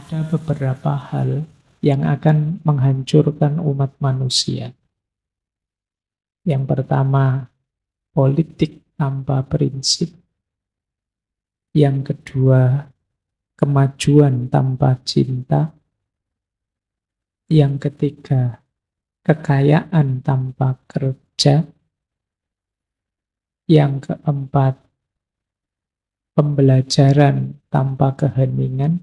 ada beberapa hal yang akan menghancurkan umat manusia. Yang pertama, politik tanpa prinsip. Yang kedua, kemajuan tanpa cinta. Yang ketiga, kekayaan tanpa kerja. Yang keempat, pembelajaran tanpa keheningan.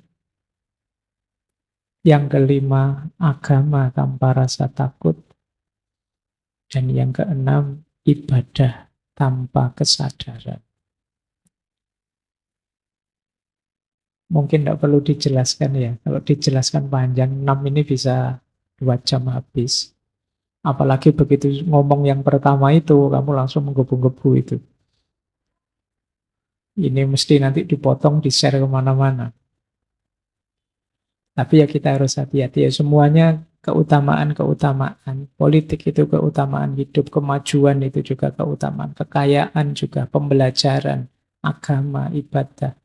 Yang kelima, agama tanpa rasa takut. Dan yang keenam, ibadah tanpa kesadaran. Mungkin tidak perlu dijelaskan ya. Kalau dijelaskan panjang, 6 ini bisa 2 jam habis. Apalagi begitu ngomong yang pertama itu, kamu langsung menggebu-gebu itu. Ini mesti nanti dipotong, di-share kemana-mana. Tapi ya kita harus hati-hati ya. Semuanya keutamaan-keutamaan. Politik itu keutamaan hidup, kemajuan itu juga keutamaan. Kekayaan juga, pembelajaran, agama, ibadah.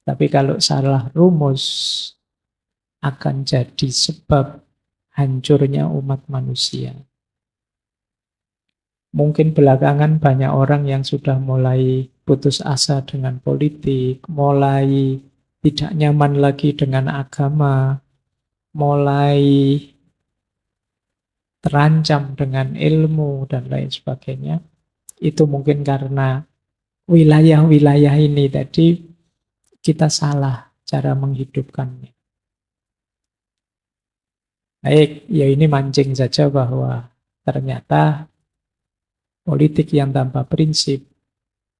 Tapi kalau salah rumus, akan jadi sebab hancurnya umat manusia. Mungkin belakangan banyak orang yang sudah mulai putus asa dengan politik, mulai tidak nyaman lagi dengan agama, mulai terancam dengan ilmu dan lain sebagainya. Itu mungkin karena wilayah-wilayah ini tadi kita salah cara menghidupkannya. Baik, ya ini mancing saja bahwa ternyata politik yang tanpa prinsip,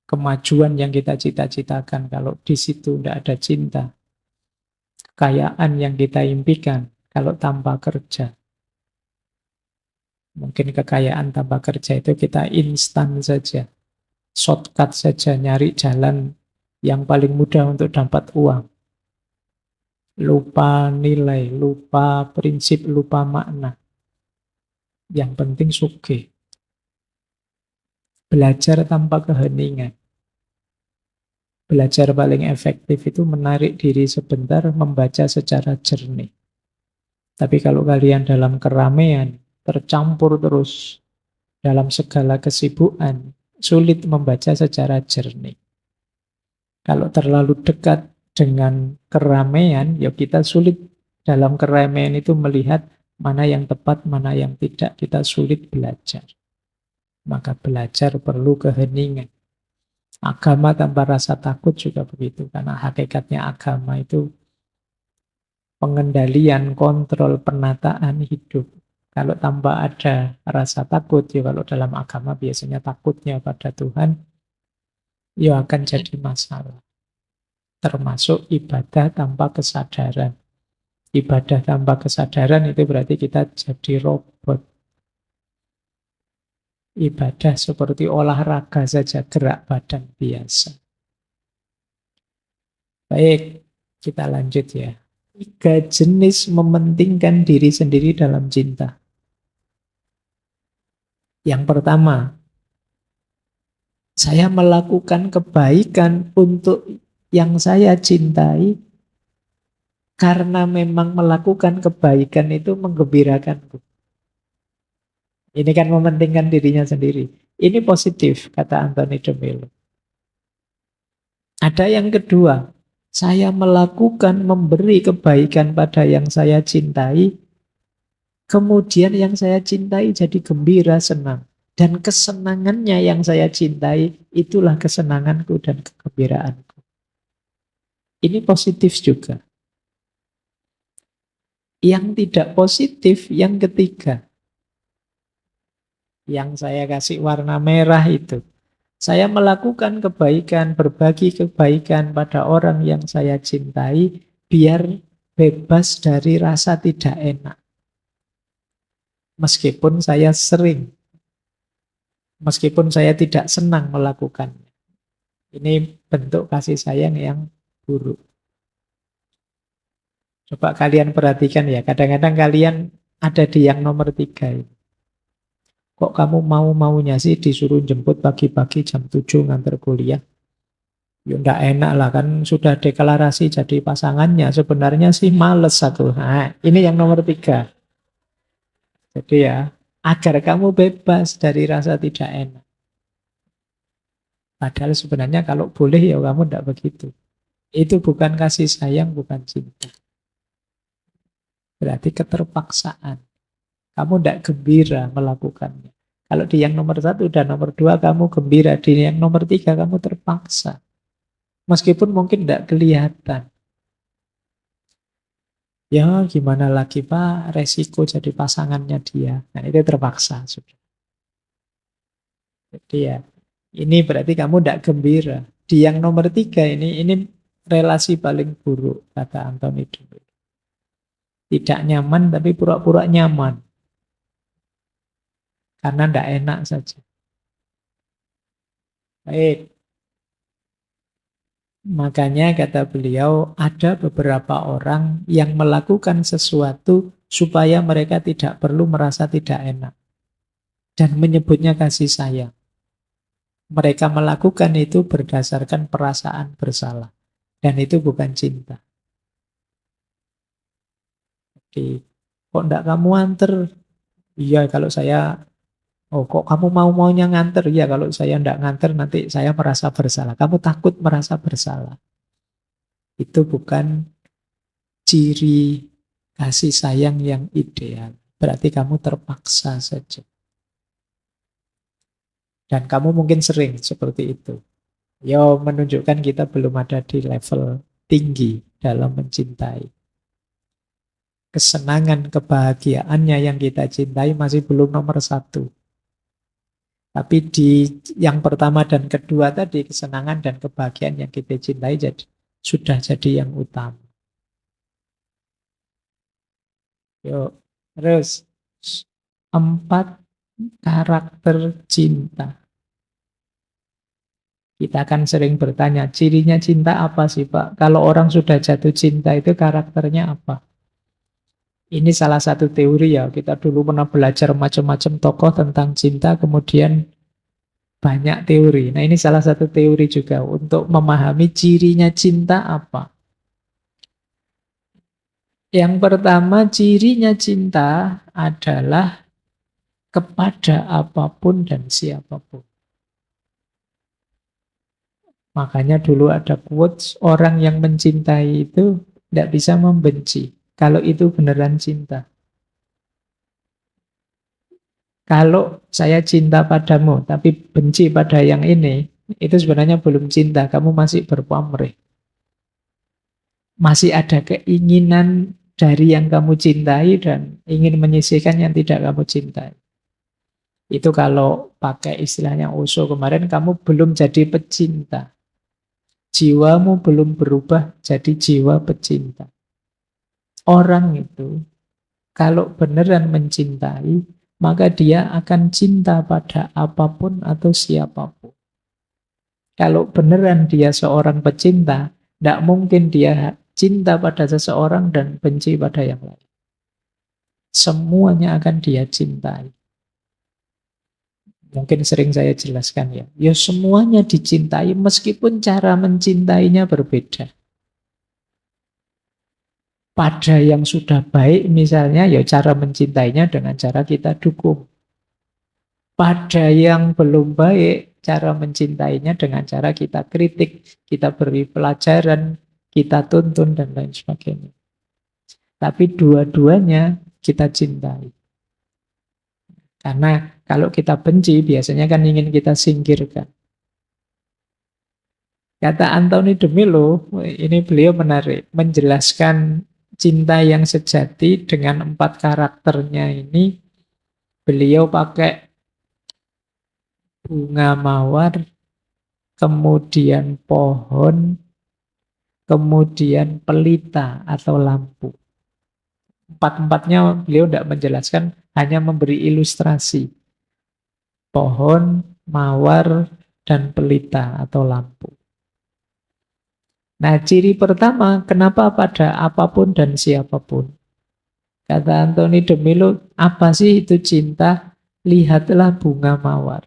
kemajuan yang kita cita-citakan, kalau di situ tidak ada cinta, kekayaan yang kita impikan, kalau tanpa kerja. Mungkin kekayaan tanpa kerja itu kita instan saja, shortcut saja, nyari jalan yang paling mudah untuk dapat uang. Lupa nilai, lupa prinsip, lupa makna. Yang penting sugih. Belajar tanpa keheningan. Belajar paling efektif itu menarik diri sebentar, membaca secara jernih. Tapi kalau kalian dalam keramaian, tercampur terus dalam segala kesibukan, sulit membaca secara jernih. Kalau terlalu dekat dengan keramaian, ya kita sulit dalam keramaian itu melihat mana yang tepat, mana yang tidak. Kita sulit belajar. Maka belajar perlu keheningan. Agama tanpa rasa takut juga begitu. Karena hakikatnya agama itu pengendalian, kontrol, penataan hidup. Kalau tanpa ada rasa takut, ya kalau dalam agama biasanya takutnya pada Tuhan, ya akan jadi masalah. Termasuk ibadah tanpa kesadaran. Ibadah tanpa kesadaran itu berarti kita jadi robot. Ibadah seperti olahraga saja, gerak badan biasa. Baik, kita lanjut ya. 3 jenis mementingkan diri sendiri dalam cinta. Yang pertama, saya melakukan kebaikan untuk yang saya cintai karena memang melakukan kebaikan itu menggembirakanku. Ini kan mementingkan dirinya sendiri. Ini positif, kata Anthony de Mello. Ada yang kedua, saya melakukan memberi kebaikan pada yang saya cintai, kemudian yang saya cintai jadi gembira, senang. Dan kesenangannya yang saya cintai, itulah kesenanganku dan kegembiraanku. Ini positif juga. Yang tidak positif, yang ketiga. Yang saya kasih warna merah itu. Saya melakukan kebaikan, berbagi kebaikan pada orang yang saya cintai, biar bebas dari rasa tidak enak. Meskipun saya sering, meskipun saya tidak senang melakukannya. Ini bentuk kasih sayang yang buruk. Coba kalian perhatikan ya, kadang-kadang kalian ada di yang nomor 3 ini. Kok kamu mau-maunya sih disuruh jemput pagi-pagi jam 7 ngantar kuliah? Ya enggak enak lah kan sudah deklarasi jadi pasangannya. Sebenarnya sih males aku. Nah, ini yang nomor 3. Jadi ya, agar kamu bebas dari rasa tidak enak. Padahal sebenarnya kalau boleh ya kamu enggak begitu. Itu bukan kasih sayang, bukan cinta. Berarti keterpaksaan. Kamu tidak gembira melakukannya. Kalau di yang nomor 1 dan nomor 2 kamu gembira. Di yang nomor 3 kamu terpaksa. Meskipun mungkin tidak kelihatan. Ya gimana lagi Pak, resiko jadi pasangannya dia. Nah itu terpaksa sudah. Jadi ya, ini berarti kamu tidak gembira. Di yang nomor 3 ini relasi paling buruk, kata Anthony dulu. Tidak nyaman tapi pura-pura nyaman. Karena tidak enak saja. Baik. Makanya kata beliau, ada beberapa orang yang melakukan sesuatu supaya mereka tidak perlu merasa tidak enak. Dan menyebutnya kasih sayang. Mereka melakukan itu berdasarkan perasaan bersalah. Dan itu bukan cinta. Jadi, kok enggak kamu anter? Iya, kalau saya, oh kok kamu mau-maunya nganter? Iya, kalau saya enggak nganter nanti saya merasa bersalah. Kamu takut merasa bersalah. Itu bukan ciri kasih sayang yang ideal. Berarti kamu terpaksa saja. Dan kamu mungkin sering seperti itu. Ya menunjukkan kita belum ada di level tinggi dalam mencintai. Kesenangan, kebahagiaannya yang kita cintai masih belum nomor 1. Tapi di yang pertama dan kedua tadi, kesenangan dan kebahagiaan yang kita cintai sudah jadi yang utama. Yuk, terus 4 karakter cinta. Kita akan sering bertanya, cirinya cinta apa sih Pak? Kalau orang sudah jatuh cinta itu karakternya apa? Ini salah satu teori ya. Kita dulu pernah belajar macam-macam tokoh tentang cinta, kemudian banyak teori. Nah ini salah satu teori juga untuk memahami cirinya cinta apa. Yang pertama, cirinya cinta adalah kepada apapun dan siapapun. Makanya dulu ada quotes, orang yang mencintai itu tidak bisa membenci. Kalau itu beneran cinta. Kalau saya cinta padamu, tapi benci pada yang ini, itu sebenarnya belum cinta. Kamu masih berpamrih. Masih ada keinginan dari yang kamu cintai dan ingin menyisihkan yang tidak kamu cintai. Itu kalau pakai istilahnya Osho kemarin, kamu belum jadi pecinta. Jiwamu belum berubah jadi jiwa pecinta. Orang itu, kalau beneran mencintai, maka dia akan cinta pada apapun atau siapapun. Kalau beneran dia seorang pecinta, tidak mungkin dia cinta pada seseorang dan benci pada yang lain. Semuanya akan dia cintai. Mungkin sering saya jelaskan ya. Ya semuanya dicintai meskipun cara mencintainya berbeda. Pada yang sudah baik misalnya, ya cara mencintainya dengan cara kita dukung. Pada yang belum baik, cara mencintainya dengan cara kita kritik, kita beri pelajaran, kita tuntun, dan lain sebagainya. Tapi dua-duanya kita cintai. Karena kalau kita benci, biasanya kan ingin kita singkirkan. Kata Anthony de Mello, ini beliau menarik, menjelaskan cinta yang sejati dengan 4 karakternya ini, beliau pakai bunga mawar, kemudian pohon, kemudian pelita atau lampu. 4-4-nya beliau tidak menjelaskan, hanya memberi ilustrasi. Pohon, mawar, dan pelita atau lampu. Nah, ciri pertama, kenapa pada apapun dan siapapun? Kata Anthony de Mello, apa sih itu cinta? Lihatlah bunga mawar.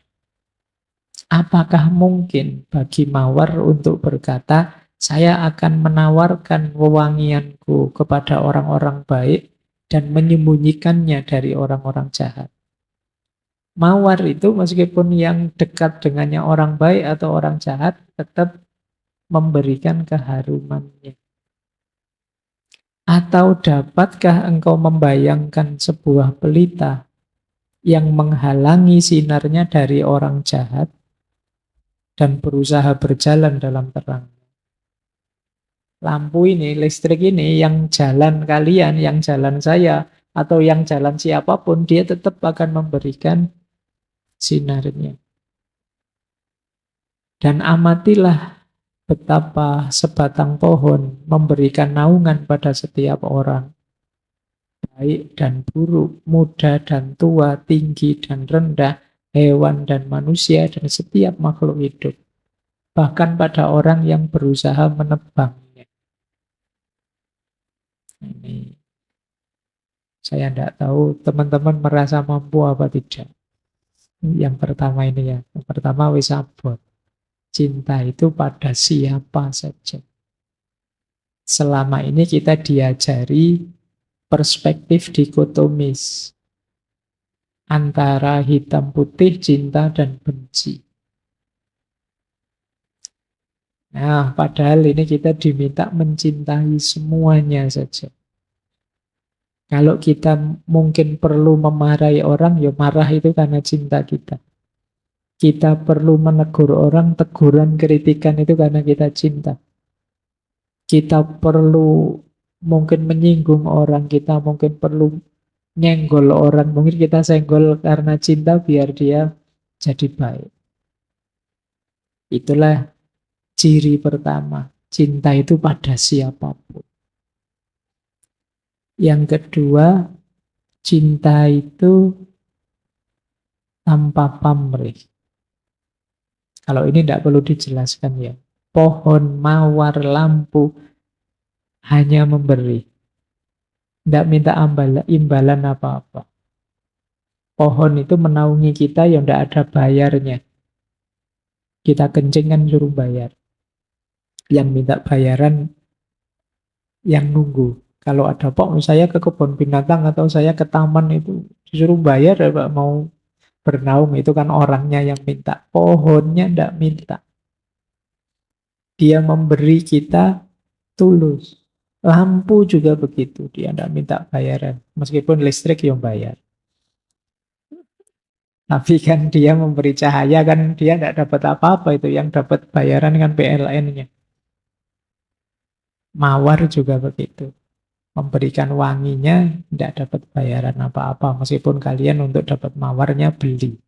Apakah mungkin bagi mawar untuk berkata, saya akan menawarkan wewangianku kepada orang-orang baik dan menyembunyikannya dari orang-orang jahat? Mawar itu meskipun yang dekat dengannya orang baik atau orang jahat, tetap memberikan keharumannya. Atau dapatkah engkau membayangkan sebuah pelita yang menghalangi sinarnya dari orang jahat dan berusaha berjalan dalam terang? Lampu ini, listrik ini, yang jalan kalian, yang jalan saya, atau yang jalan siapapun, dia tetap akan memberikan sinarnya. Dan amatilah betapa sebatang pohon memberikan naungan pada setiap orang, baik dan buruk, muda dan tua, tinggi dan rendah, hewan dan manusia, dan setiap makhluk hidup. Bahkan pada orang yang berusaha menebangnya. Ini saya tidak tahu teman-teman merasa mampu apa tidak. Yang pertama ini ya. Yang pertama wis abot. Cinta itu pada siapa saja. Selama ini kita diajari perspektif dikotomis antara hitam putih, cinta dan benci. Nah, padahal ini kita diminta mencintai semuanya saja. Kalau kita mungkin perlu memarahi orang, ya marah itu karena cinta kita. Kita perlu menegur orang, teguran, kritikan itu karena kita cinta. Kita perlu mungkin menyinggung orang, kita mungkin perlu nyenggol orang, mungkin kita senggol karena cinta biar dia jadi baik. Itulah ciri pertama, cinta itu pada siapapun. Yang kedua, cinta itu tanpa pamrih. Kalau ini tidak perlu dijelaskan ya. Pohon, mawar, lampu hanya memberi. Tidak minta imbalan apa-apa. Pohon itu menaungi kita yang tidak ada bayarnya. Kita kencing kan suruh bayar. Yang minta bayaran yang nunggu. Kalau ada saya ke kebun binatang atau saya ke taman itu disuruh bayar ya Pak, mau bernaung itu kan orangnya yang minta. Pohonnya tidak minta. Dia memberi kita tulus. Lampu juga begitu, dia tidak minta bayaran. Meskipun listrik yang bayar. Tapi kan dia memberi cahaya kan dia tidak dapat apa-apa itu. Yang dapat bayaran kan PLN-nya. Mawar juga begitu. Memberikan wanginya tidak dapat bayaran apa-apa. Meskipun kalian untuk dapat mawarnya beli.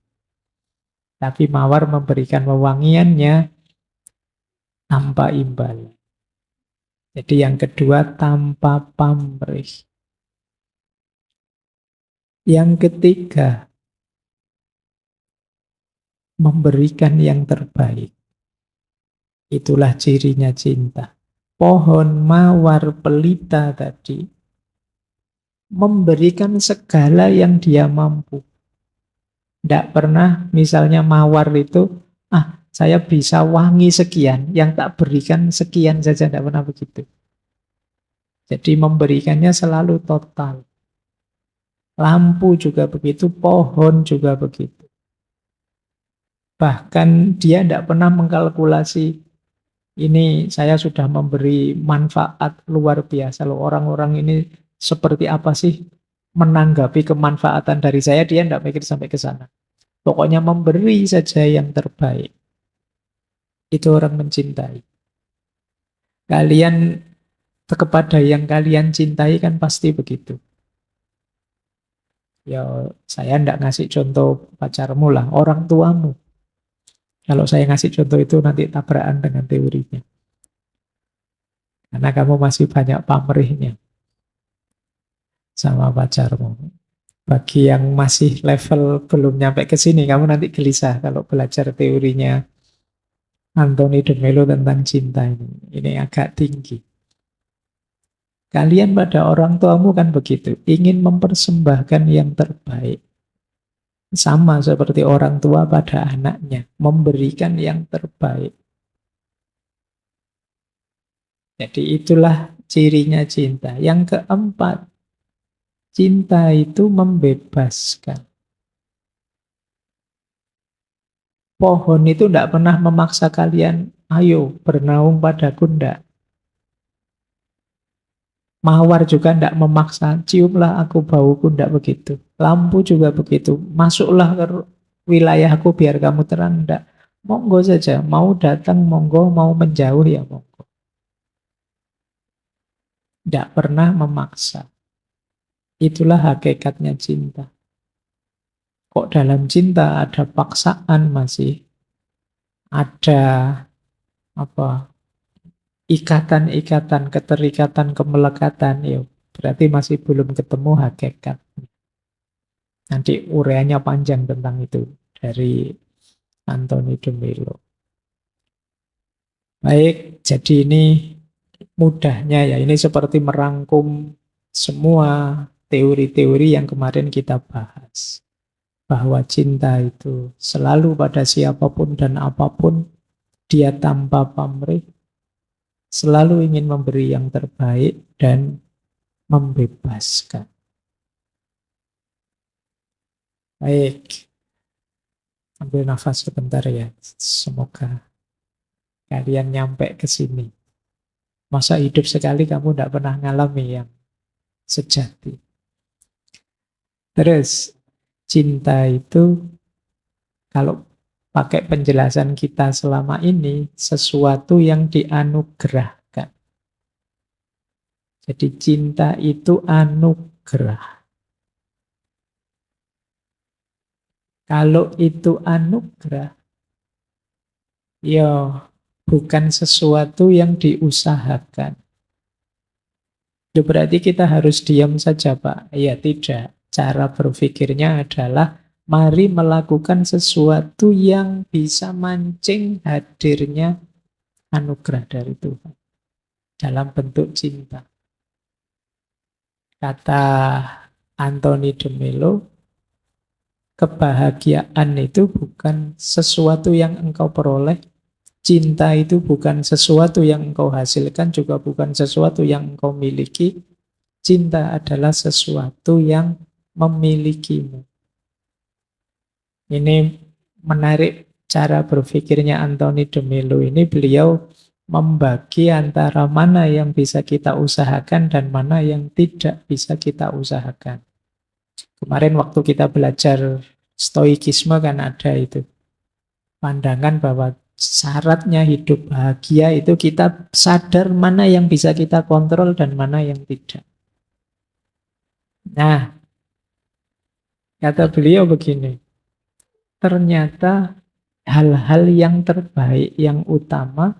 Tapi mawar memberikan wewangiannya tanpa imbalan. Jadi yang kedua tanpa pamrih. Yang ketiga memberikan yang terbaik. Itulah cirinya cinta. Pohon, mawar, pelita tadi memberikan segala yang dia mampu. Tidak pernah misalnya mawar itu, saya bisa wangi sekian, yang tak berikan sekian saja, tidak pernah begitu. Jadi memberikannya selalu total. Lampu juga begitu, pohon juga begitu. Bahkan dia tidak pernah mengkalkulasi, ini saya sudah memberi manfaat luar biasa loh. Orang-orang ini seperti apa sih menanggapi kemanfaatan dari saya, dia tidak mikir sampai ke sana. Pokoknya memberi saja yang terbaik. Itu orang mencintai. Kalian kepada yang kalian cintai kan pasti begitu. Ya saya tidak ngasih contoh pacarmu lah, orang tuamu. Kalau saya ngasih contoh itu nanti tabrakan dengan teorinya. Karena kamu masih banyak pamrihnya sama pacarmu. Bagi yang masih level belum nyampe ke sini, kamu nanti gelisah kalau belajar teorinya Anthony de Mello tentang cinta ini. Ini agak tinggi. Kalian pada orang tuamu kan begitu, ingin mempersembahkan yang terbaik. Sama seperti orang tua pada anaknya, memberikan yang terbaik. Jadi itulah cirinya cinta. Yang keempat, cinta itu membebaskan. Pohon itu tidak pernah memaksa kalian, ayo bernaung padaku, enggak. Mawar juga tidak memaksa, ciumlah aku bauku, enggak begitu. Lampu juga begitu, masuklah ke wilayahku biar kamu terang, enggak. Monggo saja, mau datang monggo, mau menjauh ya monggo. Tidak pernah memaksa. Itulah hakikatnya cinta. Kok dalam cinta ada paksaan masih? Ada apa? Ikatan-ikatan, keterikatan, kemelekatan, ya berarti masih belum ketemu hakikat. Nanti uraiannya panjang tentang itu dari Anthony de Mello. Baik, jadi ini mudahnya ya, ini seperti merangkum semua teori-teori yang kemarin kita bahas. Bahwa cinta itu selalu pada siapapun dan apapun, dia tanpa pamrih, selalu ingin memberi yang terbaik dan membebaskan. Baik, ambil nafas sebentar ya. Semoga kalian nyampe ke sini. Masa hidup sekali kamu tidak pernah ngalami yang sejati. Terus, cinta itu kalau pakai penjelasan kita selama ini, sesuatu yang dianugerahkan. Jadi cinta itu anugerah. Kalau itu anugerah, ya bukan sesuatu yang diusahakan. Itu berarti kita harus diam saja, Pak. Ya tidak. Cara berpikirnya adalah mari melakukan sesuatu yang bisa mancing hadirnya anugerah dari Tuhan dalam bentuk cinta. Kata Anthony de Mello, kebahagiaan itu bukan sesuatu yang engkau peroleh, cinta itu bukan sesuatu yang engkau hasilkan, juga bukan sesuatu yang engkau miliki. Cinta adalah sesuatu yang memilikimu. Ini menarik cara berpikirnya Anthony de Mello ini. Beliau membagi antara mana yang bisa kita usahakan dan mana yang tidak bisa kita usahakan. Kemarin waktu kita belajar stoikisme kan ada itu. Pandangan bahwa syaratnya hidup bahagia itu kita sadar mana yang bisa kita kontrol dan mana yang tidak. Nah, kata beliau begini, ternyata hal-hal yang terbaik, yang utama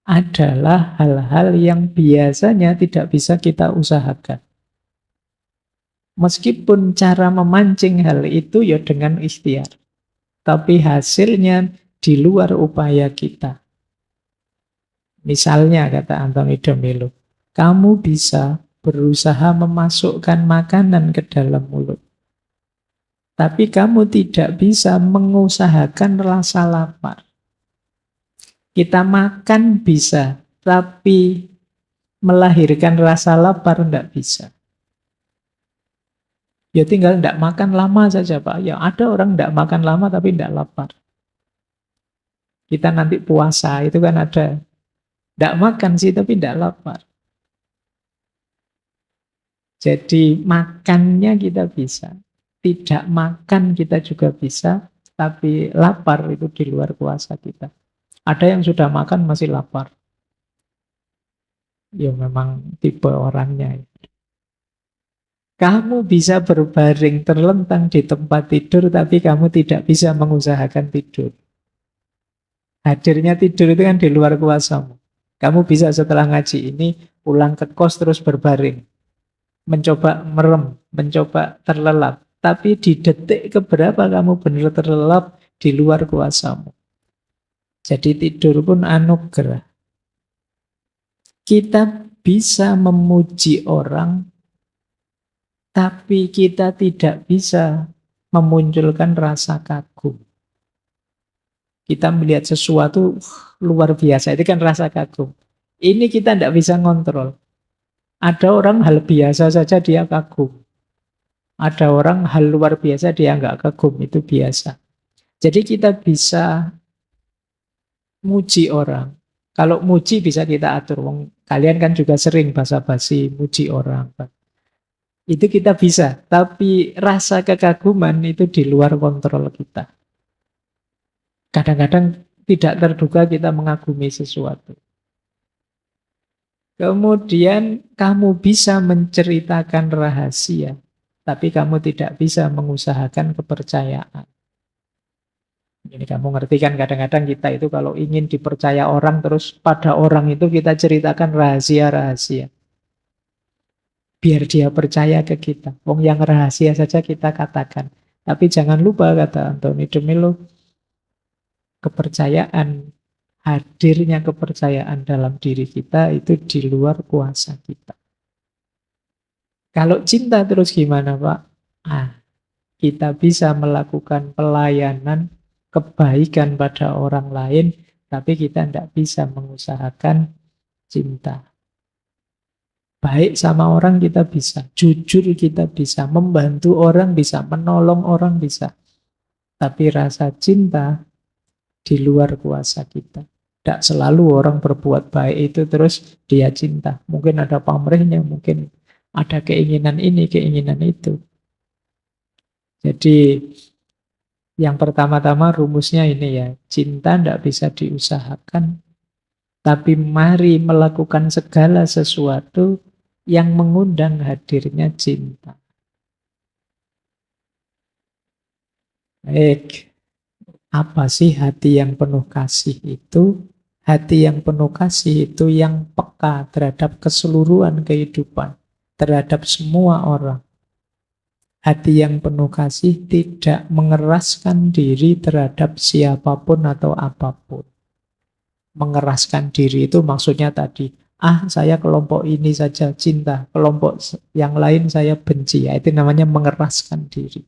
adalah hal-hal yang biasanya tidak bisa kita usahakan. Meskipun cara memancing hal itu ya dengan ikhtiar, tapi hasilnya di luar upaya kita. Misalnya, kata Anthony de Mello, kamu bisa berusaha memasukkan makanan ke dalam mulut. Tapi kamu tidak bisa mengusahakan rasa lapar. Kita makan bisa, tapi melahirkan rasa lapar tidak bisa. Ya tinggal tidak makan lama saja, Pak. Ya ada orang tidak makan lama tapi tidak lapar. Kita nanti puasa, itu kan ada. Tidak makan sih tapi tidak lapar. Jadi makannya kita bisa, tidak makan kita juga bisa, tapi lapar itu di luar kuasa kita. Ada yang sudah makan masih lapar. Ya memang tipe orangnya. Kamu bisa berbaring terlentang di tempat tidur, tapi kamu tidak bisa mengusahakan tidur. Hadirnya tidur itu kan di luar kuasamu. Kamu bisa setelah ngaji ini pulang ke kos terus berbaring. Mencoba merem, mencoba terlelap. Tapi di detik keberapa kamu benar terlelap di luar kuasamu. Jadi tidur pun anugerah. Kita bisa memuji orang, tapi kita tidak bisa memunculkan rasa kagum. Kita melihat sesuatu luar biasa, itu kan rasa kagum. Ini kita tidak bisa ngontrol. Ada orang hal biasa saja dia kagum. Ada orang hal luar biasa dia nggak kagum, itu biasa. Jadi kita bisa muji orang. Kalau muji bisa kita atur. Kalian kan juga sering basa-basi muji orang. Itu kita bisa. Tapi rasa kekaguman itu di luar kontrol kita. Kadang-kadang tidak terduga kita mengagumi sesuatu. Kemudian kamu bisa menceritakan rahasia, tapi kamu tidak bisa mengusahakan kepercayaan. Ini kamu ngerti kan, kadang-kadang kita itu kalau ingin dipercaya orang, terus pada orang itu kita ceritakan rahasia-rahasia. Biar dia percaya ke kita. Wong yang rahasia saja kita katakan. Tapi jangan lupa, kata Anthony de Mello, kepercayaan, hadirnya kepercayaan dalam diri kita itu di luar kuasa kita. Kalau cinta terus gimana, Pak? Kita bisa melakukan pelayanan kebaikan pada orang lain, tapi kita tidak bisa mengusahakan cinta. Baik sama orang kita bisa, jujur kita bisa, membantu orang bisa, menolong orang bisa. Tapi rasa cinta di luar kuasa kita. Tidak selalu orang berbuat baik itu terus dia cinta. Mungkin ada pamrihnya, mungkin ada keinginan ini, keinginan itu. Jadi yang pertama-tama rumusnya ini ya, cinta tidak bisa diusahakan, tapi mari melakukan segala sesuatu yang mengundang hadirnya cinta. Baik, apa sih hati yang penuh kasih itu? Hati yang penuh kasih itu yang peka terhadap keseluruhan kehidupan, terhadap semua orang. Hati yang penuh kasih tidak mengeraskan diri terhadap siapapun atau apapun. Mengeraskan diri itu maksudnya tadi, saya kelompok ini saja cinta, kelompok yang lain saya benci. Ya, itu namanya mengeraskan diri.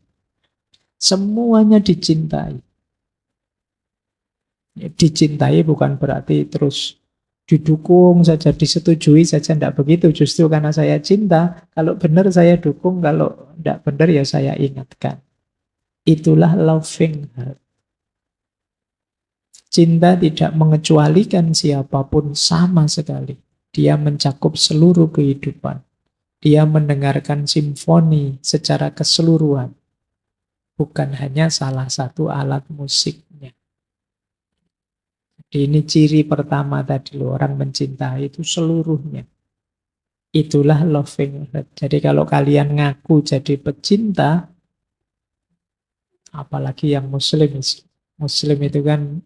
Semuanya dicintai. Ya, dicintai bukan berarti terus didukung saja, disetujui saja, tidak begitu. Justru karena saya cinta, kalau benar saya dukung, kalau tidak benar ya saya ingatkan. Itulah loving heart. Cinta tidak mengecualikan siapapun sama sekali. Dia mencakup seluruh kehidupan. Dia mendengarkan simfoni secara keseluruhan. Bukan hanya salah satu alat musiknya. Jadi ini ciri pertama tadi loh, orang mencintai itu seluruhnya. Itulah loving heart. Jadi kalau kalian ngaku jadi pecinta, apalagi yang Muslim itu kan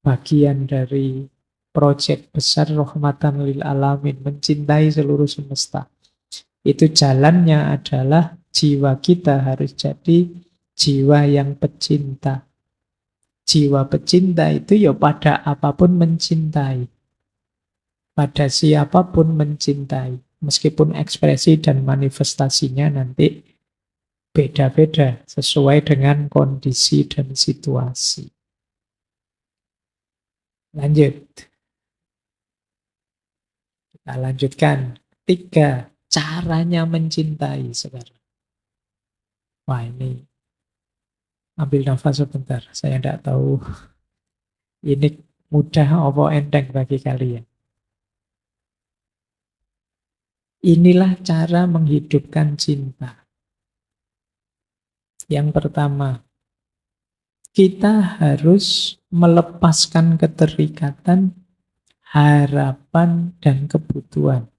bagian dari proyek besar rahmatan lil alamin, mencintai seluruh semesta. Itu jalannya adalah jiwa kita harus jadi jiwa yang pecinta. Jiwa pecinta itu ya pada apapun mencintai. Pada siapapun mencintai. Meskipun ekspresi dan manifestasinya nanti beda-beda sesuai dengan kondisi dan situasi. Lanjut. Kita lanjutkan. 3. Caranya mencintai sekarang. Wah, ini ambil nafas sebentar. Saya tidak tahu ini mudah apa enteng bagi kalian. Inilah cara menghidupkan cinta. Yang pertama, kita harus melepaskan keterikatan, harapan, dan kebutuhan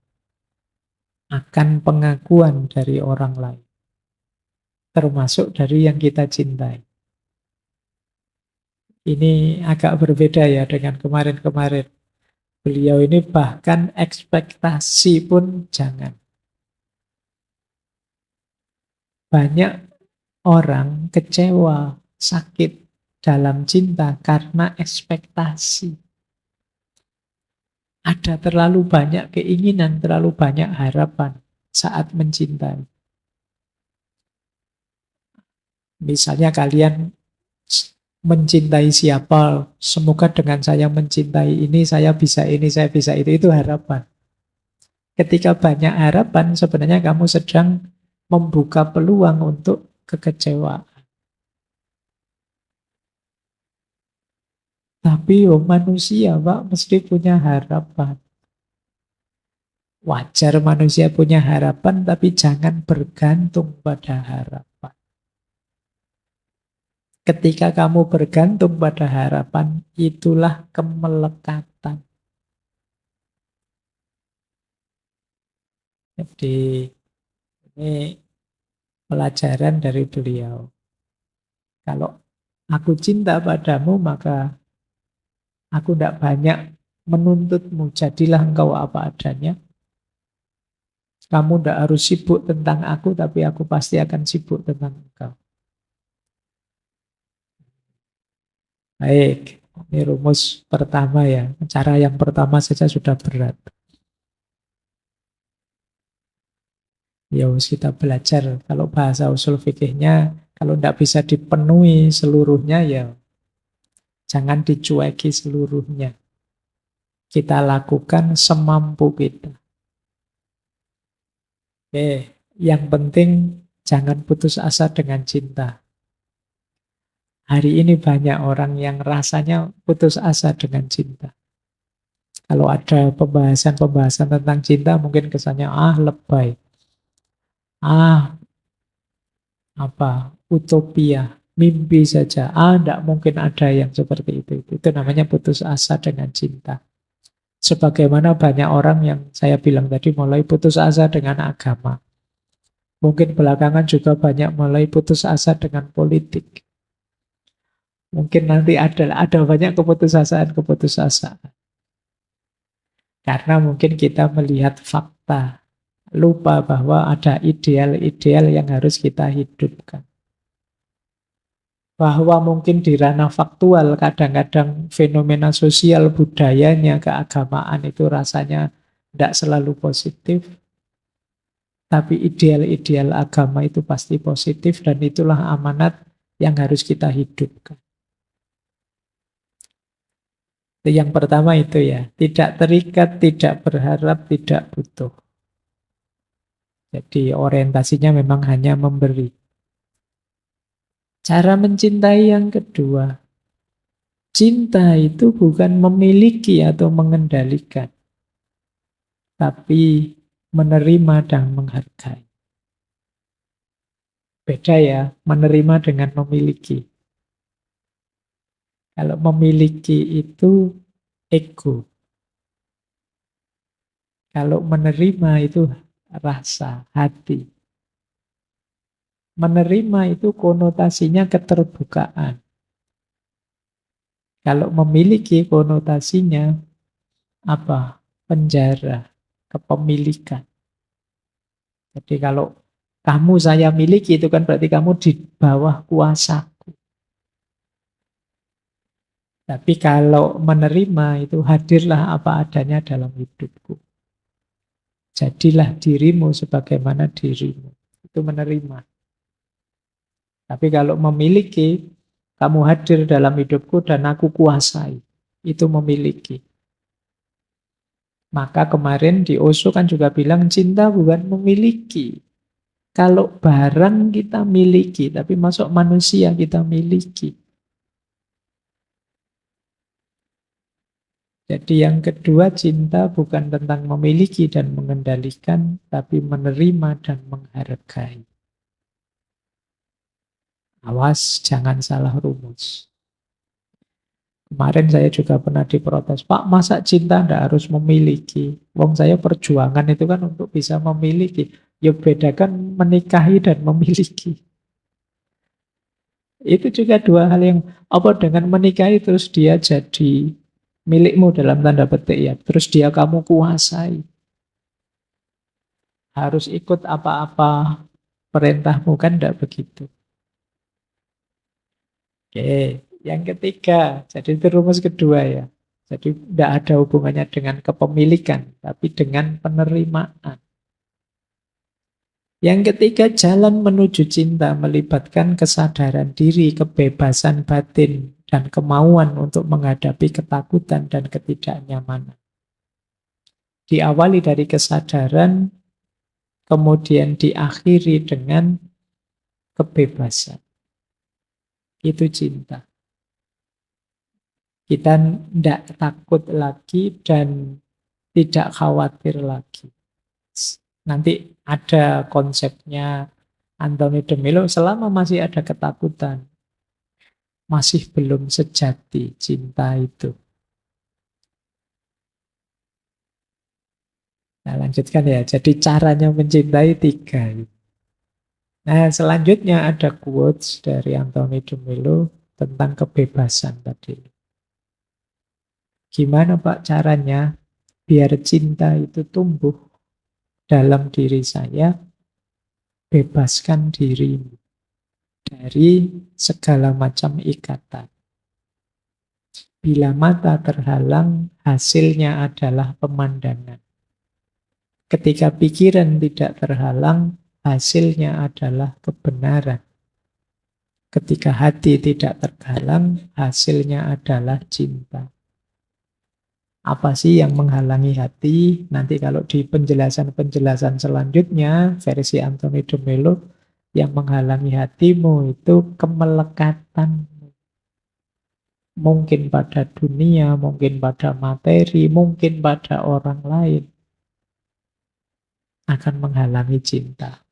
akan pengakuan dari orang lain. Termasuk dari yang kita cintai. Ini agak berbeda ya dengan kemarin-kemarin. Beliau ini bahkan ekspektasi pun jangan. Banyak orang kecewa, sakit dalam cinta karena ekspektasi. Ada terlalu banyak keinginan, terlalu banyak harapan saat mencintai. Misalnya kalian mencintai siapa, semoga dengan saya mencintai ini, saya bisa ini, saya bisa itu harapan. Ketika banyak harapan, sebenarnya kamu sedang membuka peluang untuk kekecewaan. Tapi manusia, Pak, mesti punya harapan. Wajar manusia punya harapan, tapi jangan bergantung pada harapan. Ketika kamu bergantung pada harapan, itulah kemelekatan. Jadi, ini pelajaran dari beliau. Kalau aku cinta padamu, maka aku tidak banyak menuntutmu. Jadilah engkau apa adanya. Kamu tidak harus sibuk tentang aku, tapi aku pasti akan sibuk tentang engkau. Baik, ini rumus pertama ya. Cara yang pertama saja sudah berat. Ya, kita belajar. Kalau bahasa usul fikihnya, kalau tidak bisa dipenuhi seluruhnya, ya jangan dicueki seluruhnya. Kita lakukan semampu kita. Oke, yang penting jangan putus asa dengan cinta. Hari ini banyak orang yang rasanya putus asa dengan cinta. Kalau ada pembahasan-pembahasan tentang cinta, mungkin kesannya, lebay. Utopia, mimpi saja. Tidak mungkin ada yang seperti itu. Itu namanya putus asa dengan cinta. Sebagaimana banyak orang yang saya bilang tadi mulai putus asa dengan agama. Mungkin belakangan juga banyak mulai putus asa dengan politik. Mungkin nanti ada banyak keputusasaan. Karena mungkin kita melihat fakta. Lupa bahwa ada ideal-ideal yang harus kita hidupkan. Bahwa mungkin di ranah faktual kadang-kadang fenomena sosial budayanya keagamaan itu rasanya tidak selalu positif, tapi ideal-ideal agama itu pasti positif dan itulah amanat yang harus kita hidupkan. Yang pertama itu ya, tidak terikat, tidak berharap, tidak butuh. Jadi orientasinya memang hanya memberi. Cara mencintai yang kedua, cinta itu bukan memiliki atau mengendalikan, tapi menerima dan menghargai. Beda ya, menerima dengan memiliki. Kalau memiliki itu ego. Kalau menerima itu rasa, hati. Menerima itu konotasinya keterbukaan. Kalau memiliki konotasinya apa? Penjara, kepemilikan. Jadi kalau kamu saya miliki itu kan berarti kamu di bawah kuasaku. Tapi kalau menerima itu hadirlah apa adanya dalam hidupku. Jadilah dirimu sebagaimana dirimu. Itu menerima. Tapi kalau memiliki, kamu hadir dalam hidupku dan aku kuasai. Itu memiliki. Maka kemarin di Osho kan juga bilang cinta bukan memiliki. Kalau barang kita miliki, tapi masuk manusia kita miliki. Jadi yang kedua, cinta bukan tentang memiliki dan mengendalikan, tapi menerima dan menghargai. Awas, jangan salah rumus. Kemarin saya juga pernah diprotes, Pak, masa cinta tidak harus memiliki? Wong saya perjuangan itu kan untuk bisa memiliki. Ya bedakan menikahi dan memiliki. Itu juga dua hal yang, apa dengan menikahi terus dia jadi milikmu dalam tanda petik ya. Terus dia kamu kuasai. Harus ikut apa-apa perintahmu kan tidak begitu. Oke, yang ketiga. Jadi itu rumus kedua ya. Jadi tidak ada hubungannya dengan kepemilikan, tapi dengan penerimaan. Yang ketiga, jalan menuju cinta melibatkan kesadaran diri, kebebasan batin, dan kemauan untuk menghadapi ketakutan dan ketidaknyamanan. Diawali dari kesadaran, kemudian diakhiri dengan kebebasan. Itu cinta. Kita tidak takut lagi dan tidak khawatir lagi. Nanti ada konsepnya Anthony de Mello, selama masih ada ketakutan, masih belum sejati cinta itu. Nah, lanjutkan ya. Jadi caranya mencintai 3. Nah, selanjutnya ada quotes dari Anthony de Mello tentang kebebasan tadi. Gimana Pak caranya biar cinta itu tumbuh dalam diri saya? Bebaskan dirimu dari segala macam ikatan. Bila mata terhalang, hasilnya adalah pemandangan. Ketika pikiran tidak terhalang, hasilnya adalah kebenaran. Ketika hati tidak terhalang, hasilnya adalah cinta. Apa sih yang menghalangi hati? Nanti kalau di penjelasan-penjelasan selanjutnya, versi Anthony de Mello, yang menghalangi hatimu itu kemelekatan. Mungkin pada dunia, mungkin pada materi, mungkin pada orang lain. Akan menghalangi cinta.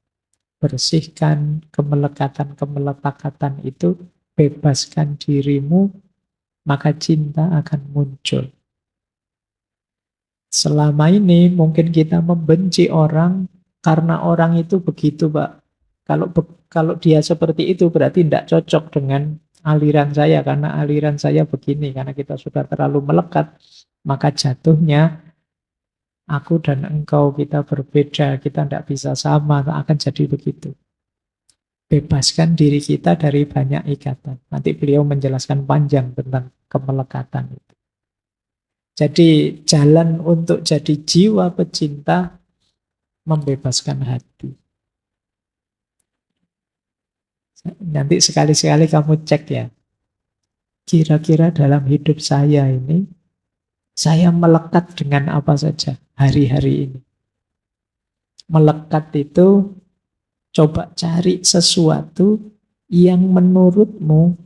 Bersihkan kemelekatan-kemelekatan itu, bebaskan dirimu, maka cinta akan muncul. Selama ini mungkin kita membenci orang karena orang itu begitu, Pak. Kalau dia seperti itu berarti tidak cocok dengan aliran saya, karena aliran saya begini, karena kita sudah terlalu melekat, maka jatuhnya aku dan engkau kita berbeda, kita tidak bisa sama, akan jadi begitu. Bebaskan diri kita dari banyak ikatan. Nanti beliau menjelaskan panjang tentang kemelekatan itu. Jadi jalan untuk jadi jiwa pecinta, membebaskan hati. Nanti sekali-sekali kamu cek ya, kira-kira dalam hidup saya ini, saya melekat dengan apa saja hari-hari ini. Melekat itu, coba cari sesuatu yang menurutmu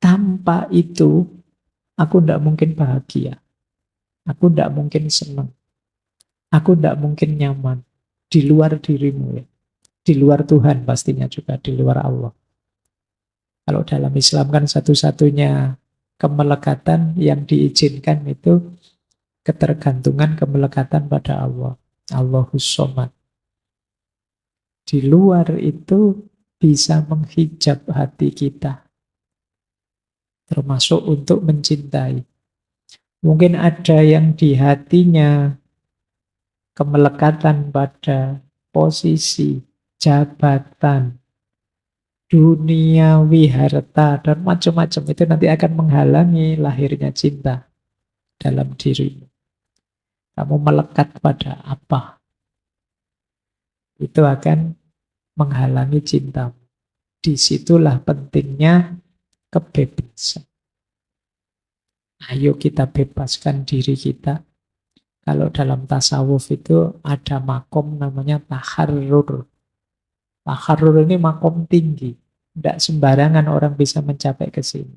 tanpa itu, aku tidak mungkin bahagia. Aku tidak mungkin senang. Aku tidak mungkin nyaman. Di luar dirimu ya. Di luar Tuhan pastinya juga. Di luar Allah. Kalau dalam Islam kan satu-satunya kemelekatan yang diizinkan itu ketergantungan kemelekatan pada Allah. Allahus Somad. Di luar itu bisa menghijab hati kita. Termasuk untuk mencintai. Mungkin ada yang di hatinya kemelekatan pada posisi, jabatan, duniawi, harta, dan macam-macam. Itu nanti akan menghalangi lahirnya cinta dalam dirimu. Kamu melekat pada apa? Itu akan menghalangi cintamu. Disitulah pentingnya kebebasan. Ayo kita bebaskan diri kita. Kalau dalam tasawuf itu ada makom namanya taharrur. Taharrur ini makom tinggi. Tidak sembarangan orang bisa mencapai ke sini.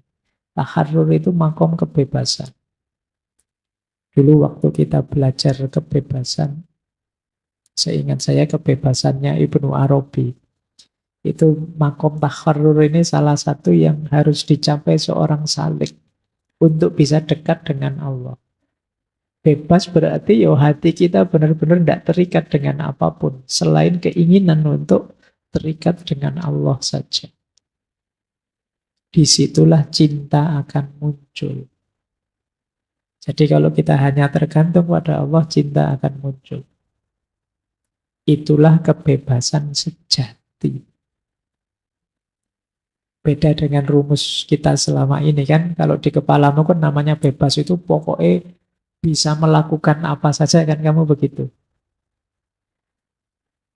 Taharrur itu makom kebebasan. Dulu waktu kita belajar kebebasan, seingat saya kebebasannya Ibnu Arabi. Itu makom taharrur ini salah satu yang harus dicapai seorang salik. Untuk bisa dekat dengan Allah. Bebas berarti ya hati kita benar-benar tidak terikat dengan apapun. Selain keinginan untuk terikat dengan Allah saja. Disitulah cinta akan muncul. Jadi kalau kita hanya tergantung pada Allah, cinta akan muncul. Itulah kebebasan sejati. Beda dengan rumus kita selama ini kan. Kalau di kepalamu kan namanya bebas itu pokoknya bisa melakukan apa saja kan, kamu begitu.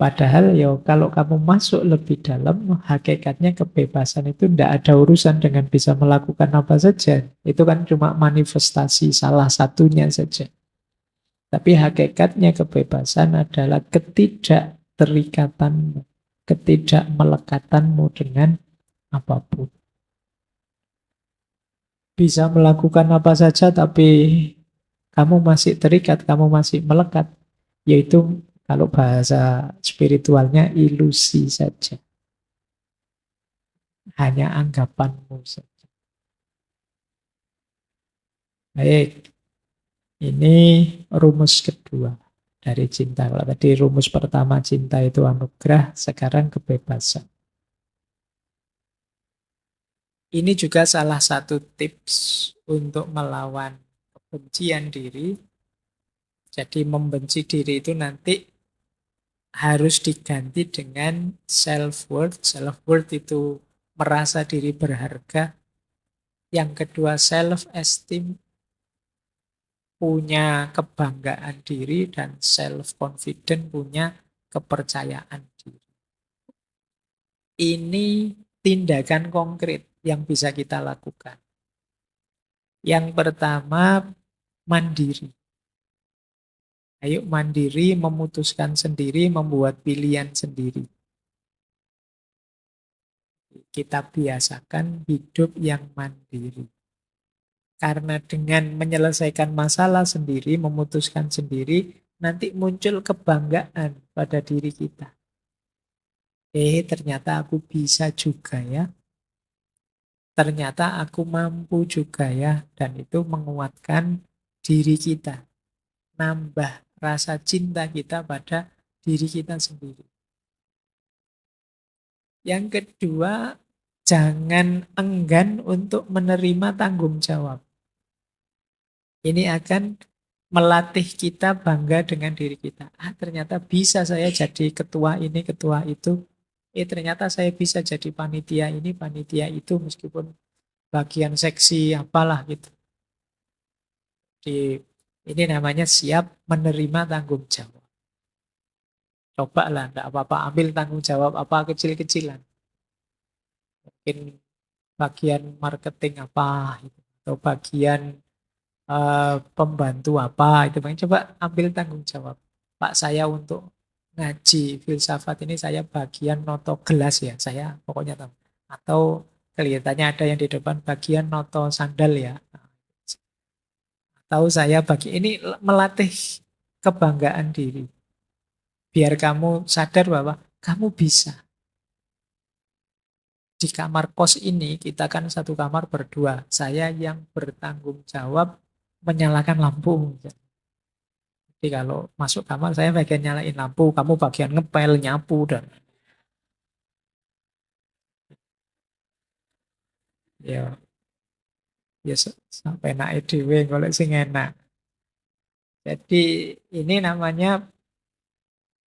Padahal ya kalau kamu masuk lebih dalam, hakikatnya kebebasan itu tidak ada urusan dengan bisa melakukan apa saja. Itu kan cuma manifestasi salah satunya saja. Tapi hakikatnya kebebasan adalah ketidakterikatanmu, ketidakmelekatanmu dengan apapun. Bisa melakukan apa saja, tapi kamu masih terikat, kamu masih melekat. Yaitu kalau bahasa spiritualnya ilusi saja. Hanya anggapanmu saja. Baik, ini rumus kedua dari cinta. Kalau tadi rumus pertama cinta itu anugerah, sekarang kebebasan. Ini juga salah satu tips untuk melawan kebencian diri. Jadi membenci diri itu nanti harus diganti dengan self-worth. Self-worth itu merasa diri berharga. Yang kedua self-esteem, punya kebanggaan diri, dan self-confident, punya kepercayaan diri. Ini tindakan konkret yang bisa kita lakukan. Yang pertama, mandiri. Ayo mandiri, memutuskan sendiri, membuat pilihan sendiri. Kita biasakan hidup yang mandiri. Karena dengan menyelesaikan masalah sendiri, memutuskan sendiri, nanti muncul kebanggaan pada diri kita. Ternyata aku bisa juga ya. Ternyata aku mampu juga ya. Dan itu menguatkan diri kita. Nambah rasa cinta kita pada diri kita sendiri. Yang kedua, jangan enggan untuk menerima tanggung jawab. Ini akan melatih kita bangga dengan diri kita. Ternyata bisa saya jadi ketua ini, ketua itu. Ternyata saya bisa jadi panitia ini, panitia itu, meskipun bagian seksi apalah gitu. Ini namanya siap menerima tanggung jawab. Coba lah, enggak apa-apa, ambil tanggung jawab apa kecil-kecilan. Mungkin bagian marketing apa, gitu. Atau bagian pembantu apa, itu coba ambil tanggung jawab. Pak, saya untuk ngaji filsafat ini saya bagian noto gelas ya, saya pokoknya tahu. Atau kelihatannya ada yang di depan bagian noto sandal ya. Tahu saya bagi ini melatih kebanggaan diri. Biar kamu sadar bahwa kamu bisa. Di kamar kos ini kita kan satu kamar berdua. Saya yang bertanggung jawab menyalakan lampu. Jadi kalau masuk kamar saya bagian nyalain lampu, kamu bagian ngepel, nyapu, dan ya ya sampai naik dhewe golek sing enak. Jadi ini namanya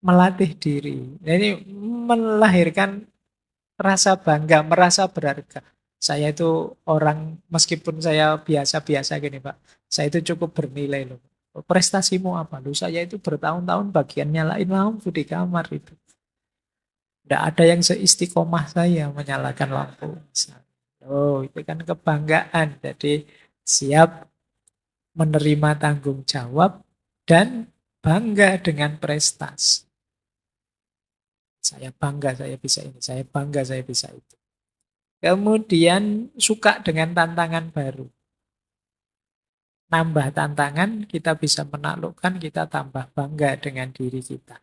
melatih diri. Jadi melahirkan rasa bangga, merasa berharga. Saya itu orang, meskipun saya biasa-biasa gini Pak, saya itu cukup bernilai loh. Prestasimu apa? Loh, saya itu bertahun-tahun bagian nyalain lampu di kamar itu. Tidak ada yang seistiqomah saya menyalakan lampu. Oh, itu kan kebanggaan. Jadi siap menerima tanggung jawab dan bangga dengan prestasi. Saya bangga saya bisa ini, saya bangga saya bisa itu. Kemudian suka dengan tantangan baru. Nambah tantangan, kita bisa menaklukkan, kita tambah bangga dengan diri kita.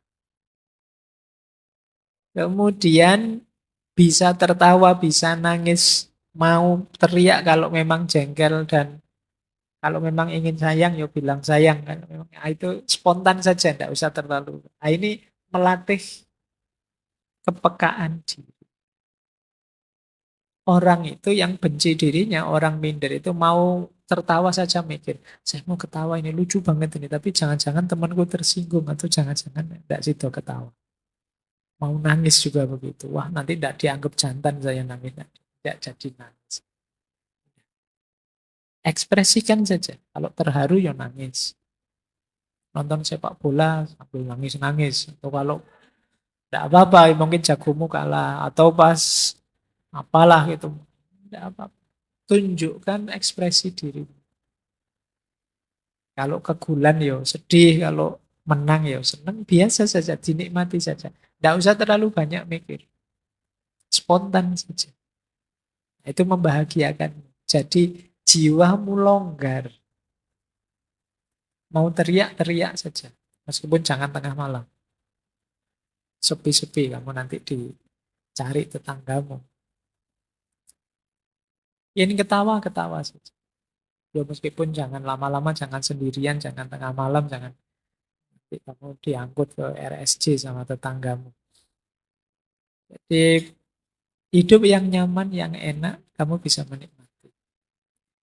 Kemudian bisa tertawa, bisa nangis, mau teriak kalau memang jengkel, dan kalau memang ingin sayang, ya bilang sayang. Kan memang, itu spontan saja, tidak usah terlalu. Ini melatih kepekaan diri. Orang itu yang benci dirinya, orang minder itu mau tertawa saja mikir, saya mau ketawa ini lucu banget ini, tapi jangan-jangan temanku tersinggung, atau jangan-jangan tidak situ ketawa. Mau nangis juga begitu. Wah, nanti tidak dianggap jantan saya nangis. Tidak jadi nangis. Ekspresikan saja. Kalau terharu ya nangis. Nonton sepak bola sambil nangis-nangis. Atau kalau Tidak apa-apa, mungkin jagomu kalah. Atau pas apalah gitu. Tidak apa-apa. Tunjukkan ekspresi diri. Kalau kegulan ya sedih, kalau menang ya senang. Biasa saja, dinikmati saja. Tidak usah terlalu banyak mikir. Spontan saja. Itu membahagiakan. Jadi jiwamu longgar. Mau teriak-teriak saja. Meskipun jangan tengah malam. Sepi-sepi kamu nanti dicari tetanggamu. Ini ketawa-ketawa saja. Ya meskipun jangan lama-lama, jangan sendirian, jangan tengah malam, jangan nanti kamu diangkut ke RSJ sama tetanggamu. Jadi hidup yang nyaman, yang enak, kamu bisa menikmati.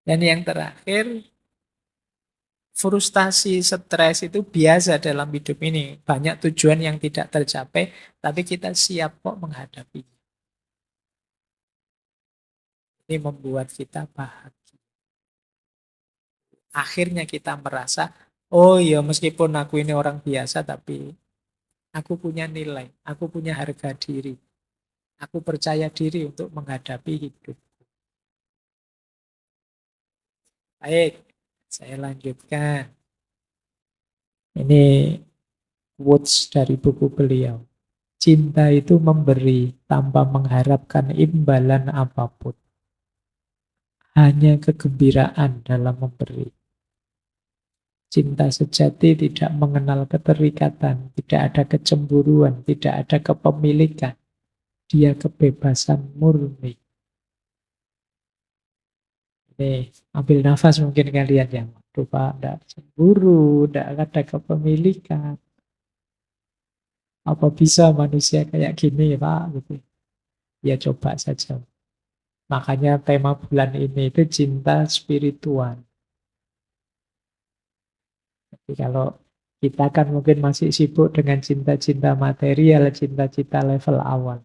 Dan yang terakhir, frustasi, stres itu biasa dalam hidup ini. Banyak tujuan yang tidak tercapai, tapi kita siap kok menghadapi. Ini membuat kita bahagia. Akhirnya kita merasa, oh iya meskipun aku ini orang biasa, tapi aku punya nilai, aku punya harga diri. Aku percaya diri untuk menghadapi hidup. Baik, saya lanjutkan. Ini quotes dari buku beliau. Cinta itu memberi tanpa mengharapkan imbalan apapun. Hanya kegembiraan dalam memberi. Cinta sejati tidak mengenal keterikatan, tidak ada kecemburuan, tidak ada kepemilikan. Dia kebebasan murni. Nih, ambil nafas mungkin kalian yang lupa, tidak cemburu, tidak ada kepemilikan. Apa bisa manusia kayak gini, Pak? Gitu. Ya coba saja. Makanya tema bulan ini itu cinta spiritual. Jadi kalau kita kan mungkin masih sibuk dengan cinta-cinta material, cinta-cinta level awal.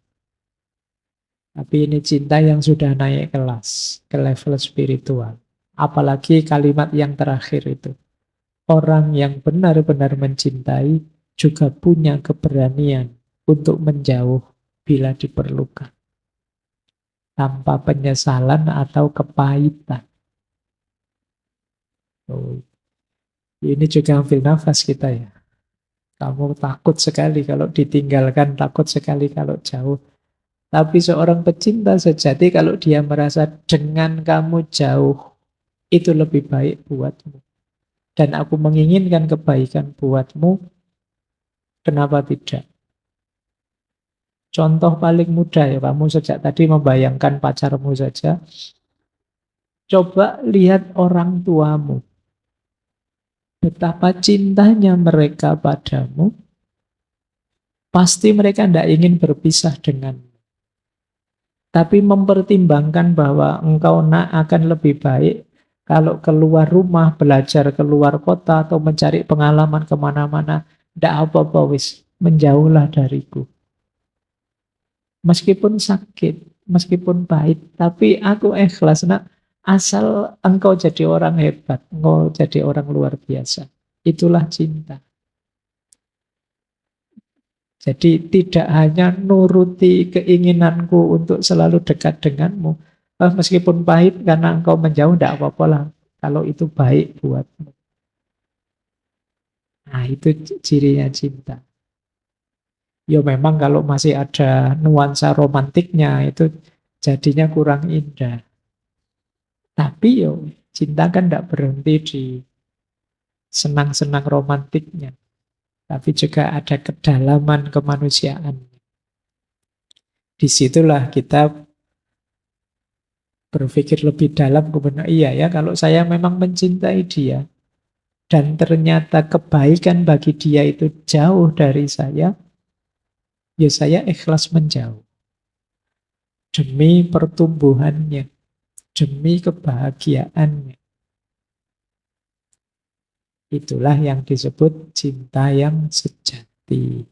Tapi ini cinta yang sudah naik kelas, ke level spiritual. Apalagi kalimat yang terakhir itu. Orang yang benar-benar mencintai juga punya keberanian untuk menjauh bila diperlukan. Tanpa penyesalan atau kepahitan. Oh, ini juga ambil nafas kita ya. Kamu takut sekali kalau ditinggalkan, takut sekali kalau jauh. Tapi seorang pecinta sejati kalau dia merasa dengan kamu jauh, itu lebih baik buatmu. Dan aku menginginkan kebaikan buatmu, kenapa tidak? Contoh paling mudah ya, kamu sejak tadi membayangkan pacarmu saja. Coba lihat orang tuamu. Betapa cintanya mereka padamu, pasti mereka tidak ingin berpisah denganmu. Tapi mempertimbangkan bahwa engkau nak akan lebih baik kalau keluar rumah, belajar keluar kota, atau mencari pengalaman kemana-mana. Tidak apa-apa wis, menjauhlah dariku. Meskipun sakit, meskipun pahit, tapi aku ikhlas nak, asal engkau jadi orang hebat, engkau jadi orang luar biasa. Itulah cinta. Jadi tidak hanya nuruti keinginanku untuk selalu dekat denganmu. Meskipun pahit karena engkau menjauh, tidak apa-apa lah. Kalau itu baik buatmu. Nah itu cirinya cinta. Ya memang kalau masih ada nuansa romantiknya itu jadinya kurang indah. Tapi yo cinta kan tidak berhenti di senang-senang romantiknya. Tapi juga ada kedalaman kemanusiaan. Disitulah kita berpikir lebih dalam kebenaran. Iya ya, kalau saya memang mencintai dia dan ternyata kebaikan bagi dia itu jauh dari saya, ya saya ikhlas menjauh. Demi pertumbuhannya, demi kebahagiaannya. Itulah yang disebut cinta yang sejati.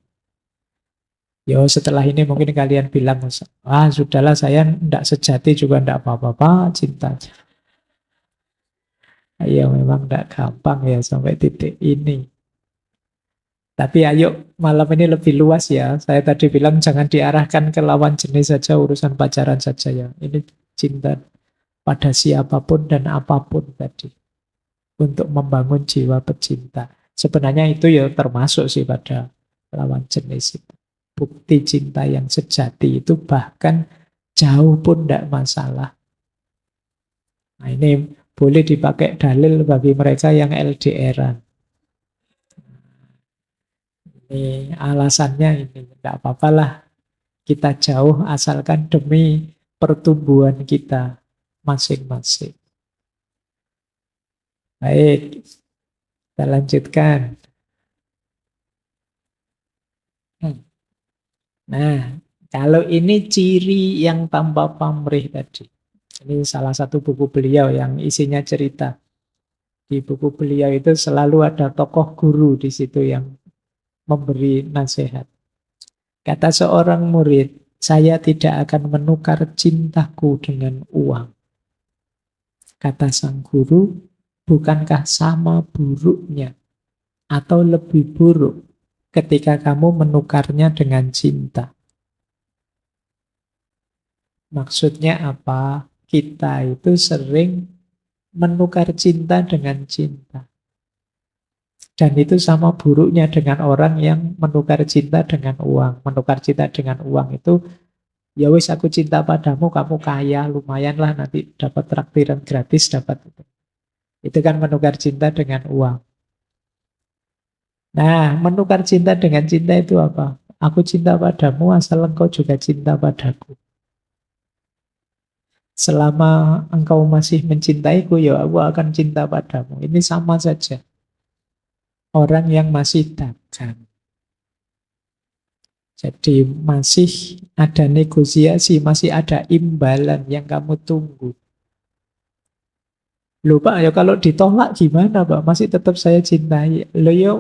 Yo, setelah ini mungkin kalian bilang, ah sudahlah saya tidak sejati juga tidak apa-apa cinta. Ya memang tidak gampang ya sampai titik ini. Tapi ayo malam ini lebih luas ya. Saya tadi bilang jangan diarahkan ke lawan jenis saja, urusan pacaran saja ya. Ini cinta pada siapapun dan apapun tadi. Untuk membangun jiwa pecinta. Sebenarnya itu ya termasuk sih pada lawan jenis itu. Bukti cinta yang sejati itu bahkan jauh pun tidak masalah. Nah ini boleh dipakai dalil bagi mereka yang LDRan. Ini alasannya ini, tidak apa-apalah kita jauh asalkan demi pertumbuhan kita masing-masing. Baik, kita lanjutkan. Nah, kalau ini ciri yang tanpa pamrih tadi. Ini salah satu buku beliau yang isinya cerita. Di buku beliau itu selalu ada tokoh guru di situ yang memberi nasihat. Kata seorang murid, saya tidak akan menukar cintaku dengan uang. Kata sang guru, bukankah sama buruknya atau lebih buruk ketika kamu menukarnya dengan cinta? Maksudnya apa? Kita itu sering menukar cinta dengan cinta. Dan itu sama buruknya dengan orang yang menukar cinta dengan uang. Menukar cinta dengan uang itu, ya wis aku cinta padamu, kamu kaya, lumayan lah nanti dapat traktiran gratis, dapat itu. Itu kan menukar cinta dengan uang. Nah, menukar cinta dengan cinta itu apa? Aku cinta padamu asal engkau juga cinta padaku. Selama engkau masih mencintaiku, ya aku akan cinta padamu. Ini sama saja. Orang yang masih dagang. Jadi masih ada negosiasi, masih ada imbalan yang kamu tunggu. Loh Pak, ya kalau ditolak gimana Pak? Masih tetap saya cintai. Loh ya,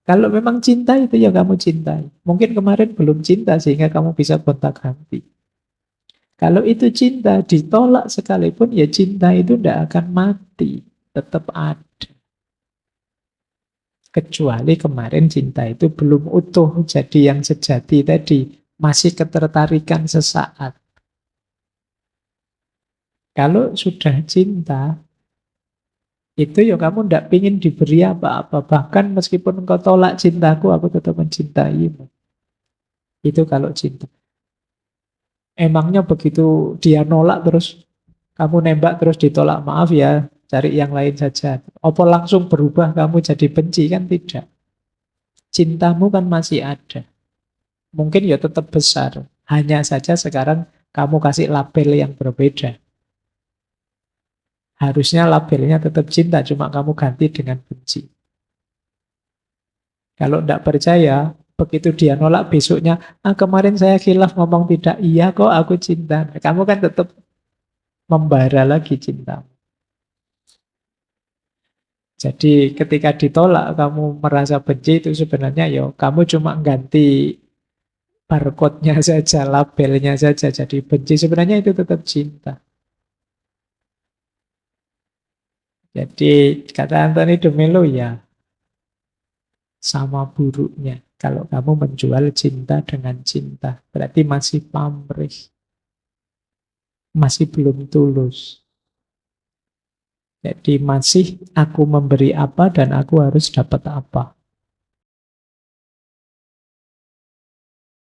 kalau memang cinta itu ya kamu cintai. Mungkin kemarin belum cinta sehingga kamu bisa gonta-ganti. Kalau itu cinta, ditolak sekalipun, ya cinta itu tidak akan mati. Tetap ada. Kecuali kemarin cinta itu belum utuh. Jadi yang sejati tadi, masih ketertarikan sesaat. Kalau sudah cinta, itu ya kamu tidak ingin diberi apa-apa. Bahkan meskipun engkau tolak cintaku, aku tetap mencintaimu. Itu kalau cinta. Emangnya begitu dia nolak terus kamu nembak terus ditolak, maaf ya, cari yang lain saja. Apa langsung berubah kamu jadi benci? Kan tidak. Cintamu kan masih ada. Mungkin ya tetap besar. Hanya saja sekarang kamu kasih label yang berbeda. Harusnya labelnya tetap cinta, cuma kamu ganti dengan benci. Kalau tidak percaya, begitu dia nolak besoknya, kemarin saya khilaf ngomong tidak, iya kok aku cinta. Kamu kan tetap membara lagi cintamu. Jadi ketika ditolak kamu merasa benci, itu sebenarnya ya kamu cuma ganti barcode-nya saja, labelnya saja. Jadi benci sebenarnya itu tetap cinta. Jadi kata Anthony de Mello ya sama buruknya. Kalau kamu menjual cinta dengan cinta, berarti masih pamrih. Masih belum tulus. Jadi masih aku memberi apa dan aku harus dapat apa.